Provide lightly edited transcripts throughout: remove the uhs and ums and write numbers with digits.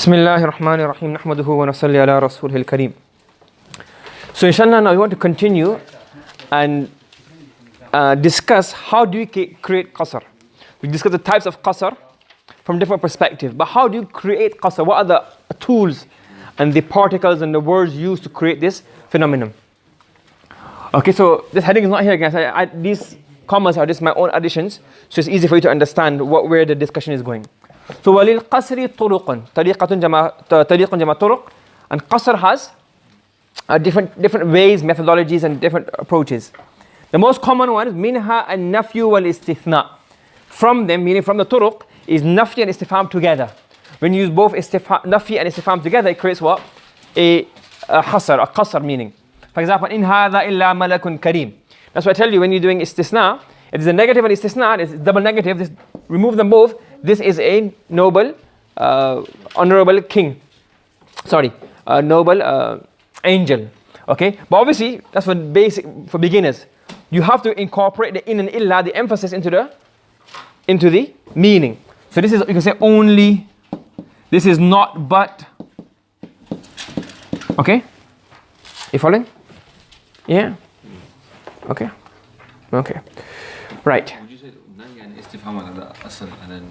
Bismillahir Rahmanir Rahim. Nahmaduhu wa nasalli ala rasulihil kareem. So inshallah now we want to continue and discuss how do you create qasr. We discuss the types of qasr from different perspectives. But how do you create qasr? What are the tools and the particles and the words used to create this phenomenon? Okay, so this heading is not here, guys. These commas are just my own additions, so it's easy for you to understand where the discussion is going. So وَلِلْقَصْرِ طُرُقٌ طَرِيقٌ جَمَعَ طُرُق. And qasr has different ways, methodologies and different approaches. The most common one is minha an-nafyu wal-istithna. From them, meaning from the turuq, is nafy and istifham together. When you use both nafy and istifham together, it creates what? A qasr meaning. For example, in hadha illa malakun kareem. That's why I tell you, when you're doing istisna, it is a negative and istisna, it's double negative, just remove them both. This is a noble, honorable king. Noble angel. Okay? But obviously, that's for beginners. You have to incorporate the in and illa, the emphasis into the meaning. So this is, you can say only, this is not but. Okay? You following? Yeah? Okay. Okay. Right. Would you say nahy and istifham are the asl and then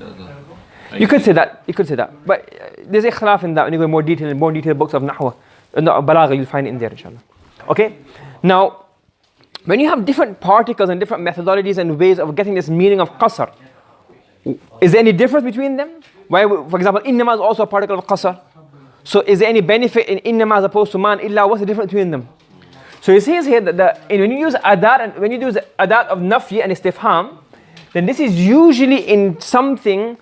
You could say that. You could say that. But there's ikhtilaf in that. When you go in more detailed books of Nahwa, Balagah, you'll find it in there, inshallah. Okay? Now, when you have different particles and different methodologies and ways of getting this meaning of qasr, is there any difference between them? Why, for example, innama is also a particle of qasr. So is there any benefit in innama as opposed to man illa? What's the difference between them? So it says here that when you use adat and when you use adat of nafy and istifham, then this is usually in something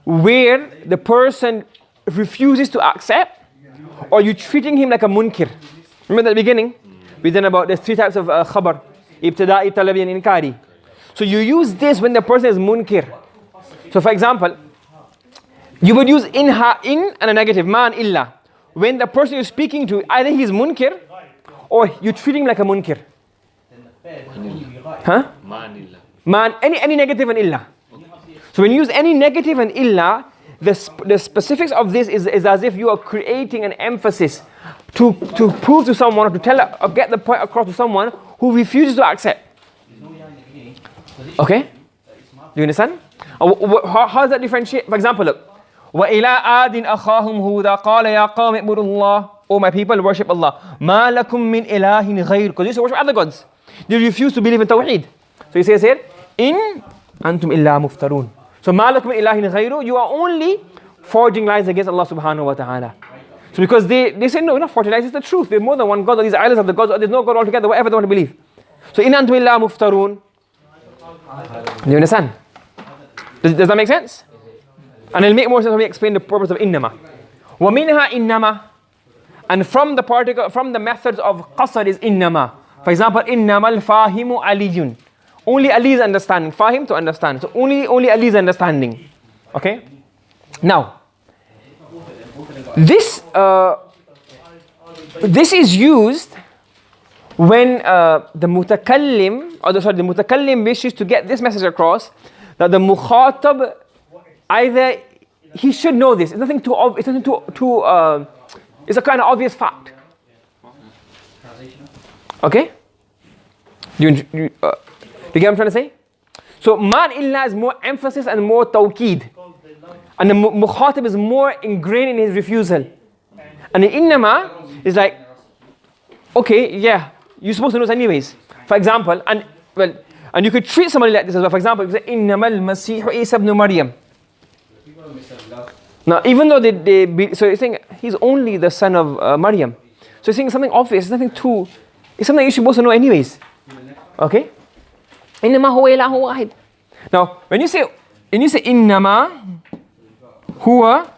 where the person refuses to accept, or you're treating him like a munkir. Remember at the beginning? We did about there's three types of khabar: ibtida'i, talabi, and inkari. So you use this when the person is munkir. So for example, you would use in and a negative, man illa. When the person you're speaking to, either he's munkir, or you're treating him like a munkir. Huh? Man, any negative and illa. So when you use any negative and illa, the specifics of this is as if you are creating an emphasis to prove to someone, or to tell, or get the point across to someone who refuses to accept. Okay? Do you understand? How does that differentiate? For example, look. وَإِلَىٰ آدٍ أَخَاهُمْ هُودًا قَالَ يَا قَوْمِ اعْبُدُوا اللَّهَ. Oh my people, worship Allah. مَا لَكُم مِّنْ إِلَٰهٍ غَيْرُ. Because you used to worship other gods. They refuse to believe in Tawheed. So he says here, إِن أَنْتُمْ إِلَّا مُفْتَرُونَ. So مَا لَكُم مِّنْ إِلَٰهٍ غَيْرُ. You are only forging lies against Allah subhanahu wa ta'ala. So because they say, no, we're not forging lies, it's the truth. There's more than one God, or these islands of the gods, or there's no God altogether, whatever they want to believe. So إِن أَنْتُمْ إِلَّا مُفْتَرُونَ. Do you understand? Does that make sense? And it'll make more sense when we explain the purpose of innama. وَمِنْهَا إِنَّمَا. And from the methods of qasr is innama. For example, innama al-fahimu aliyun. Only Ali is understanding. Fahim, to understand. So only Ali is understanding. Okay? Now, this is used when the mutakallim wishes to get this message across, that the mukhatab, either he should know this. It's nothing too obvious. It's a kind of obvious fact. Okay? Do you get what I'm trying to say? So man illa is more emphasis and more tawqeed, and the mukhatab is more ingrained in his refusal. And the innama is like, okay, yeah, you're supposed to know this anyways. For example, and you could treat somebody like this as well. For example, you say innamal masihu Isa ibn Maryam. Now, even though so you're saying he's only the son of Maryam. So you're saying something obvious, it's something you're supposed to know anyways. Okay? Innama huwa ilahu wahid. Now, when you say innama huwa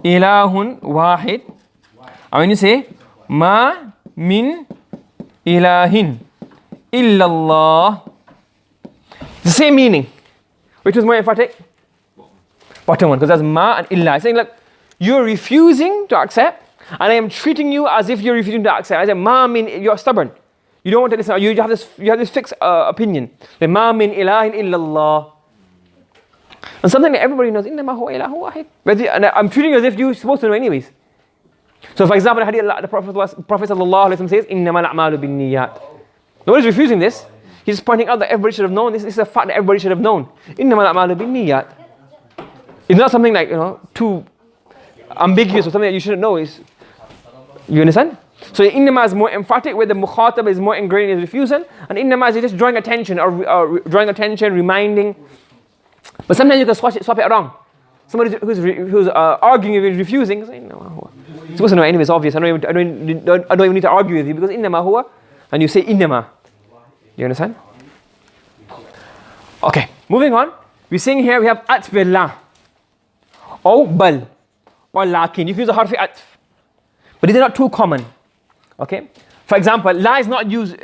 ilahun wahid, and when you say ma min ilahin illallah, the same meaning. Which is more emphatic? Bottom one, because that's ma and illa. It's saying, look, you're refusing to accept, and I am treating you as if you're refusing to accept. I say, ma min, you're stubborn. You don't want to listen. You have this fixed opinion. The ma min ilahin illallah. And something that everybody knows, إِنَّمَا هُوَ إِلَهُ وَاحِدٌ. And I'm treating you as if you're supposed to know anyways. So for example, the hadith, the Prophet sallallahu alaihi wasallam says, إِنَّمَا الْأَعْمَالُ بِالنِّيَّاتِ. Nobody's refusing this. He's pointing out that everybody should have known this. This is a fact that everybody should have known. إِنَّمَا الْأَعْمَالُ بِالنِّيَّاتِ. It's not something like, too ambiguous or something that you shouldn't know. You understand? So innama is more emphatic, where the mukhatab is more ingrained in his refusal, and innama is just drawing attention or drawing attention, reminding. But sometimes you can swap it around. Somebody who's arguing with you, refusing, say, innama huwa. You're supposed to know anyway, it's obvious. I don't even need to argue with you because innama huwa, and you say innama. You understand? Okay, moving on. We're seeing here we have atf billah, or bal, or lakin. You can use a harfi atf, but these are not too common. Okay? For example, la is not used,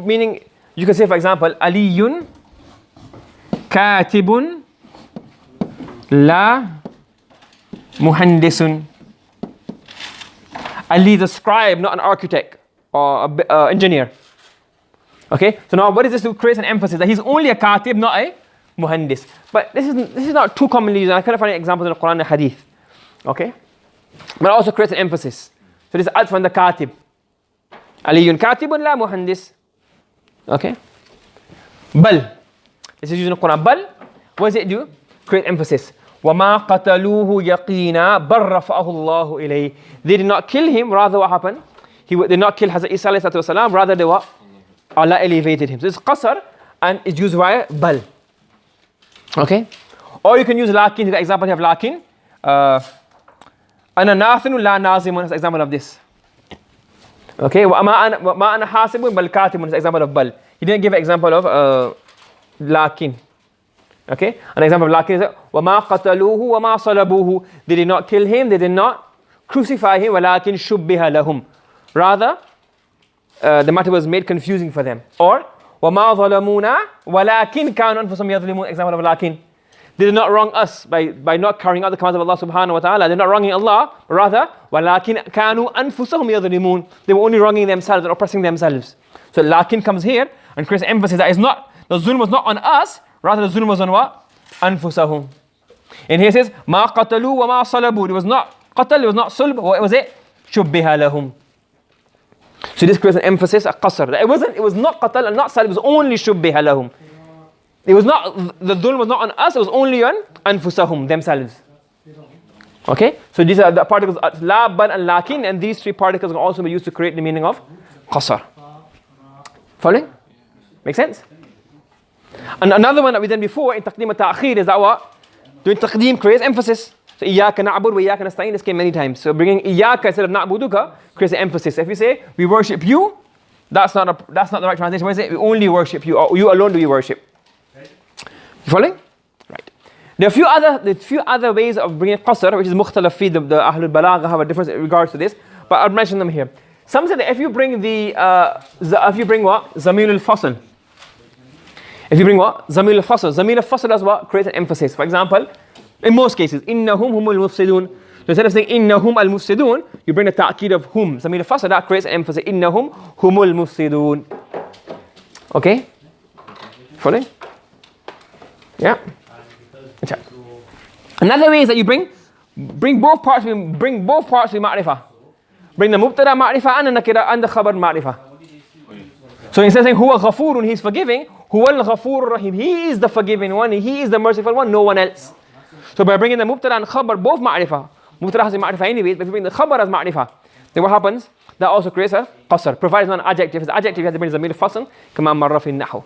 meaning you can say, for example, aliyun katibun la muhandisun. Ali is a scribe, not an architect or an engineer. Okay? So now what is this to create an emphasis that he's only a katib, not a muhandis. But this is not too commonly used. I kind of find examples in the Quran and Hadith. Okay? But it also creates an emphasis. So this is atf on the katib. Aliyun katibun la muhandis. Okay? Bal. This is used in the Quran. Bal. What does it do? Create emphasis. وَمَا قَتَلُوهُ يَقِينًا بَلْ رَفَعَهُ اللَّهُ إِلَيْهِ. They did not kill him, rather what happened? They did not kill Hazrat Isa alayhi salatu wasalam, rather they what? Allah elevated him. So it's qasr and it's used via bal. Okay? Or you can use lakin. The example you have lakin. Ana nathinu la nazimun. That's the example of this. Okay? Ma ana hasibun bal katibun. That's the example of bal. He didn't give an example of lakin. Okay? An example of lakin is وَمَا قَتَلُوهُ وَمَا صَلَبُوهُ. They did not kill him, they did not crucify him, وَلَكِنْ شُبِّهَ لَهُم. Rather, the matter was made confusing for them. Or وَمَا ظَلَمُونَا وَلَكِنْ كَانُوا أَنفُسَهُمْ يَظْلِمُونَ. Example of lakin. They did not wrong us by not carrying out the commands of Allah subhanahu wa ta'ala. They're not wronging Allah, rather وَلَكِنْ كَانُوا أَنفُسَهُمْ يَظْلِمُونَ. They were only wronging themselves and oppressing themselves. So lakin comes here and creates emphasis that is not, the zulm was not on us, rather the zulm was on what? Anfusahum. And here it says, Ma qatalu wa ma salabu. It was not qatal, it was not sulb. What was it? Shubbiha lahum. So this creates an emphasis, a qasr. It was not qatal and not salb, it was only shubbiha lahum. It was not, the dhulm was not on us, it was only on anfusahum, themselves. Okay? So these are the particles, la, bal and lakin, and these three particles can also be used to create the meaning of qasr. Following? Make sense? And another one that we done before in taqdeem al-ta'khir is that what? Doing taqdeem creates emphasis. So iyyaka na'bud wa iyyaka nasta'in, this came many times. So bringing iyyaka instead of na'buduka creates an emphasis. So if you say we worship you, that's not the right translation. What is it? We only worship you, or you alone do we worship. You following? Right. There are a few other ways of bringing qasr, which is mukhtalaf fi. The Ahlul Balagah have a difference in regards to this, but I'll mention them here. Some say that if you bring what? Zamil al-fasl. If you bring what? Zamil al-fasl. Zamil al-fasl is what? Creates an emphasis. For example, in most cases, innahum humul mufsidun. So instead of saying innahum al-mufsidun, you bring the ta'kid of hum. Zamil al-fasl, that creates an emphasis. Innahum humul mufsidun. Okay? Following? Yeah? Another way is that you bring both parts with ma'rifah. Bring the mubtada ma'rifah and the nakira and the khabar ma'rifah. So instead of saying huwa ghafurun, he's forgiving, huwa al-ghafur rahim, he is the forgiving one, he is the merciful one, no one else. So by bringing the mubtada and khabar both ma'rifah, mubtada has ma'rifah anyways, but if you bring the khabar as ma'rifah, then what happens? That also creates a qasr, provides one adjective. If it's adjective, you have to bring zamir al-fasl, kama marra fi an-nahw.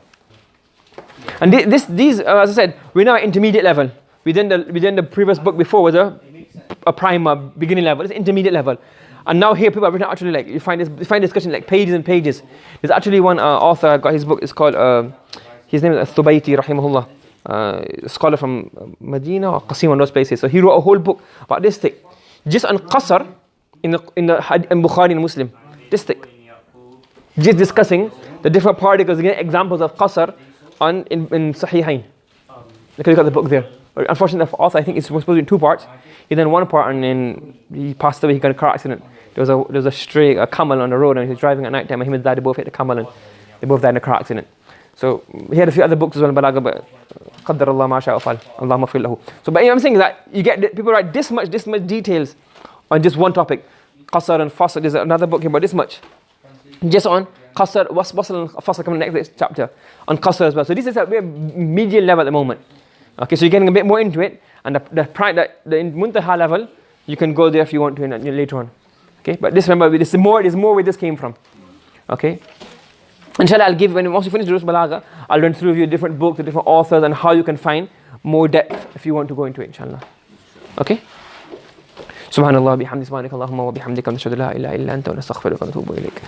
And these, as I said, we're now at intermediate level. We did the previous book before was a primer, beginning level. It's intermediate level. And now here people have written actually like, you find discussion like pages and pages. There's actually one author got his book, it's called, his name is Thubaiti rahimahullah. A scholar from Medina or Qasim, one of those places. So he wrote a whole book about this thing. Just on qasr in Bukhari and Muslim. This thing. Just discussing the different particles, again, examples of qasr in Sahihain. Because you got the book there. But unfortunately, the author, I think it's supposed to be in two parts. He done one part and then he passed away, he got in a car accident. There was a stray, a camel on the road and he was driving at night time and him and his dad, they both hit the camel and they both died in a car accident. So he had a few other books as well, Balagah, but قدر الله ما شاء فعل اللهم اغفر له. So but I'm saying that you get people write this much details on just one topic. Qasr and Fasl, there's another book here about this much. Just on Qasr, Wasl and Fasl coming next chapter. On Qasr as well. So this is at a medium level at the moment. Okay, so you're getting a bit more into it. And the Muntaha level, you can go there if you want to later on. Okay, but this remember, there's more where this came from. Okay. Inshallah, I'll give, once you finish Duroosul Balagah, I'll run through you different books, the different authors, and how you can find more depth if you want to go into it, inshallah. Okay? Subhanallah, bihamdi, subhanaka Allahumma wa bihamdika, nashhadu la ilaha illa anta wa nastaghfiruka wa natubu ilayk.